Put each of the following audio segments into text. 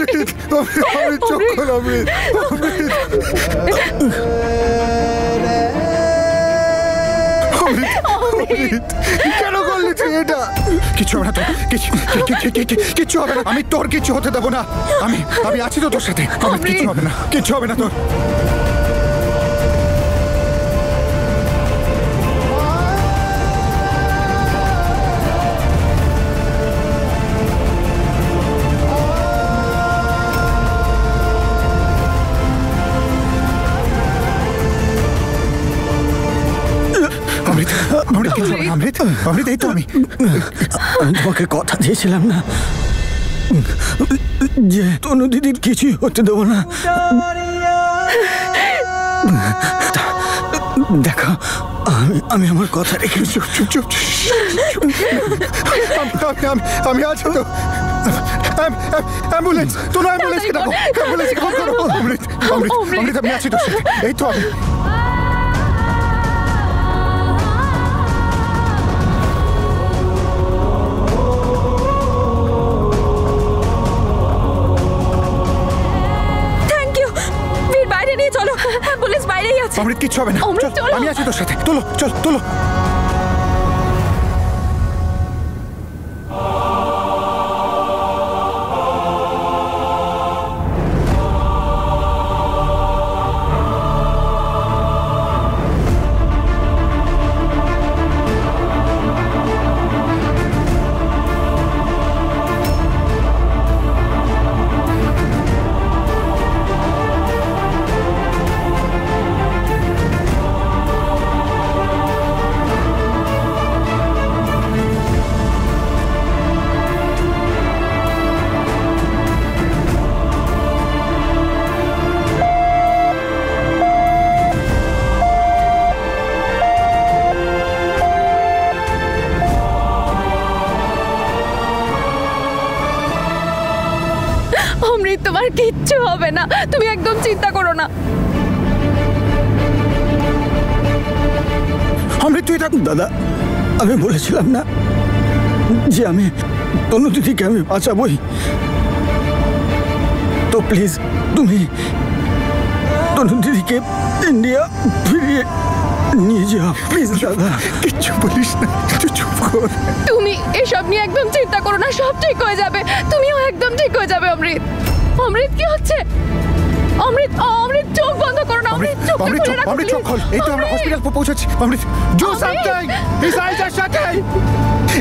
অমৃত, অমৃত চোখ খোল, অমৃত, অমৃত, অমৃত, কেন করলি তুই এটা? কিছু হবে না তোর, কিচ্ছু হবে না, আমি তোর কিছু হতে দেবো না। আমি আছি তো তোর সাথে, কিচ্ছু হবে না, কিচ্ছু হবে না তোর। অমৃত, অমৃত, এই তো আমি তোমাকে কথা দিয়েছিলাম না যে তনু দিদির কিছুই হতে দেবো না। দেখো, আমি আমার কথা রেখে চুপ চুপ চুপ, আমি আছি তো। অ্যাম্বুলেন্স, তোর অ্যাম্বুলেন্সকে ডাকো, অ্যাম্বুলেন্সকে ফোন করো। অমৃত, অমৃত, অমৃত, আমি আছি তোর সাথে, এই তো আমি। অমৃত, কিচ্ছু হবে না, আমি আছি তোর সাথে। তোলো, চল, তোলো। তোমার কিচ্ছু হবে না, তুমি একদম চিন্তা করো না। অমৃত, তুই থাক। দাদা, আমি বলেছিলাম না যে আমি তনু দিদিকে আমি বাঁচাবই? তো প্লিজ তুমি তনু দিদিকে ইন্ডিয়া ফিরিয়ে নিয়ে যাও, প্লিজ। দাদা, কিচ্ছু বলিস না, তুই চুপ কর। তুমি এসব নিয়ে একদম চিন্তা করো না, সব ঠিক হয়ে যাবে, তুমিও একদম ঠিক হয়ে যাবে। অমৃত, অমৃত, কি হচ্ছে? অমৃত, অমৃত, চোখ বন্ধ করো না। অমৃত, চোখ খোল, অমৃত, চোখ খোল। এই তো আমরা হসপিটাল পৌঁছাচ্ছি। Amrit, do something, his eyes are shutting.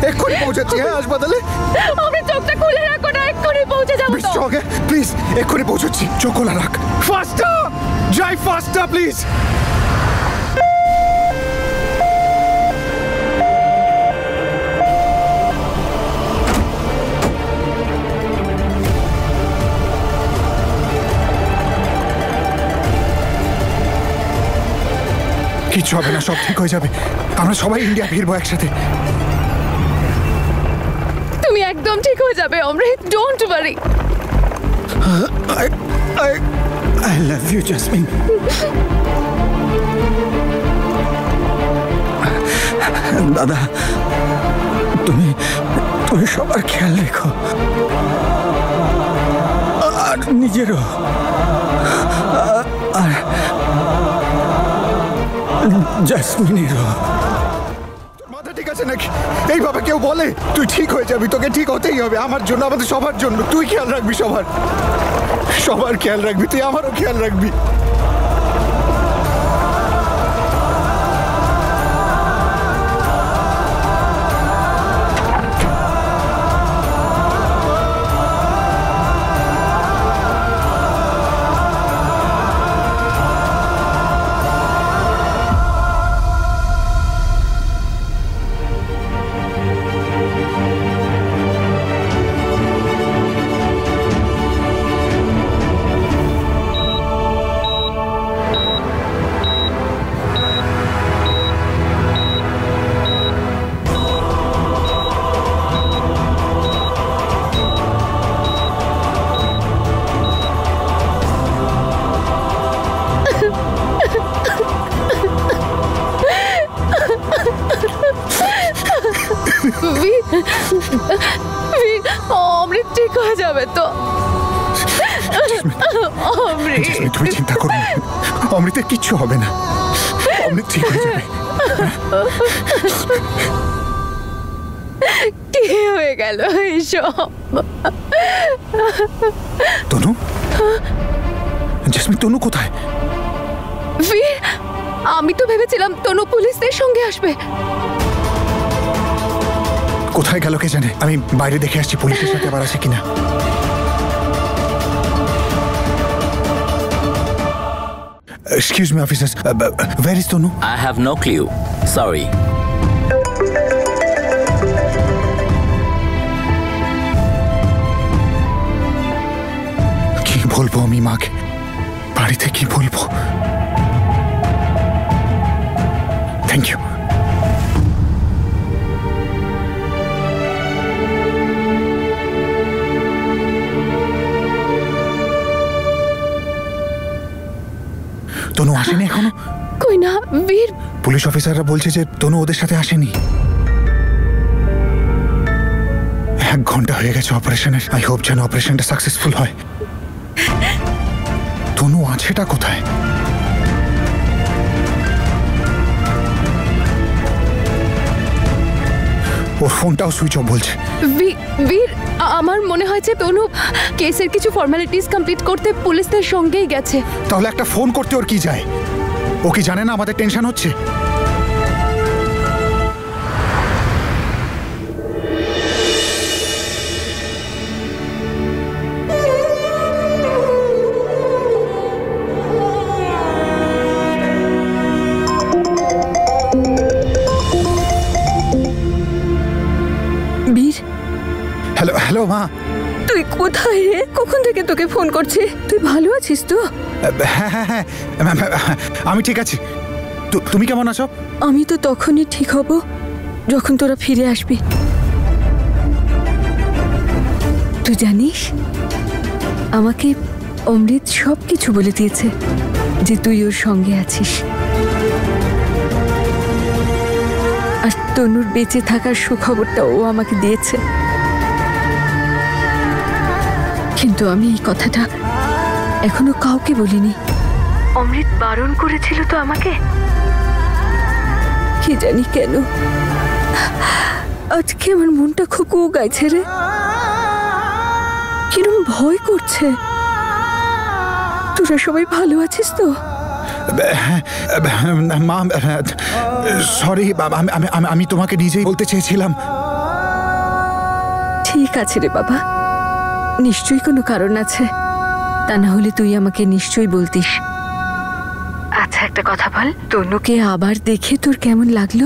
এক্ষুনি পৌঁছাচ্ছি, হ্যাঁ, হাসপাতালে। অমৃত, চোখটা খুলে রাখো না, এক্ষুনি পৌঁছে যাবো তো। চোখ, প্লিজ, এক্ষুনি পৌঁছাচ্ছি, চোখ খোলা রাখ। ফাস্টার, ড্রাইভ ফাস্টার, প্লিজ। কিচ্ছু হবে না, সব ঠিক হয়ে যাবে, আমরা সবাই ইন্ডিয়া ফিরবো একসাথে। তুমি একদম ঠিক হয়ে যাবে Amrit, don't worry. I love you, Jasmine. দাদা, তুমি সবার খেয়াল রেখো, আর নিজেরও, আর জাসমিনেরও। মাথা ঠিক আছে নাকি? এইভাবে কেউ বলে তুই ঠিক হয়ে যাবি? তোকে ঠিক হতেই হবে, আমার জন্য, আমাদের সবার জন্য। তুই খেয়াল রাখবি, সবার খেয়াল রাখবি, তুই আমারও খেয়াল রাখবি। অমৃত ঠিক হয়ে যাবে তো? অমৃত জেসমিন, তুমি চিন্তা করো না, অমৃতের কিচ্ছু হবে না, অমৃত ঠিক হয়ে যাবে। কি হয়ে গেল এইসব? তনু, জেসমিন, তনু কোথায়? বীর, আমি তো ভেবেছিলাম তনু পুলিশদের সঙ্গে আসবে। কোথায় গেল কে জানে, আমি বাইরে দেখে আসছি পুলিশের সাথে আবার আছে কিনা। Excuse me, officers. Where is Tonu? I have no clue. Sorry. কি বলবো আমি মাকে, বাড়িতে কি বলবো? Thank you. তনু আসেনি এখনো? কই না বীর। পুলিশ অফিসাররা বলছে যে তনু ওদের সাথে আসেনি। 1 ঘন্টা হয়ে গেছে অপারেশনের। আই হোপ যেন অপারেশনটা সাকসেসফুল হয়। তনু আছেটা কোথায়? ওর ফোনটাও সুইচ অফ বলছে। বীর, আমার মনে হয় যে তনু কেসের কিছু ফর্মালিটিস কমপ্লিট করতে পুলিশদের সঙ্গেই গেছে। তাহলে একটা ফোন করতে ওর কি যায়? ও কি জানে না আমাদের টেনশন হচ্ছে? বীর, হ্যালো হ্যালো মা। তুই কোথায় রে? কখন থেকে তোকে ফোন করছি। তুই ভালো আছিস তো? হ্যাঁ হ্যাঁ হ্যাঁ, আমি ঠিক আছি। তুমি কেমন আছো? আমি তো তখনই ঠিক হব যখন তোরা ফিরে আসবি। তুই জানিস, আমাকে অমৃত সব কিছু বলে দিয়েছে যে তুই ওর সঙ্গে আছিস, আর তনুর বেঁচে থাকার সুখবরটা ও আমাকে দিয়েছে। কিন্তু আমি এই কথাটা এখনো কাউকে বলিনি। অমৃত বারণ করেছিল তো আমাকে। কি জানি কেন আজকে আমার মনটা খুব গাইছে রে, কিরম ভয় করছে। তোরা সবাই ভালো আছিস তো? মা সরি, আমি তোমাকে নিজেই বলতে চেয়েছিলাম। ঠিক আছে রে বাবা, নিশ্চয়ই কোনো কারণ আছে, তা না হলে তুই আমাকে নিশ্চয়ই বলতিস। আচ্ছা একটা কথা বল, তনুকে আবার দেখে তোর কেমন লাগলো?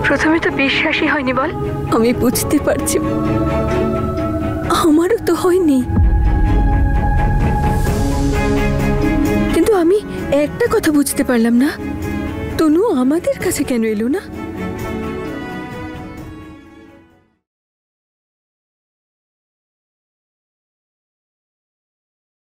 প্রথমে তো বিশ্বাসই হয়নি বল। আমি বুঝতে পারছি, আমারও তো হয়নি, কিন্তু আমি একটা কথা বুঝতে পারলাম না, তনু আমাদের কাছে কেন এলো না?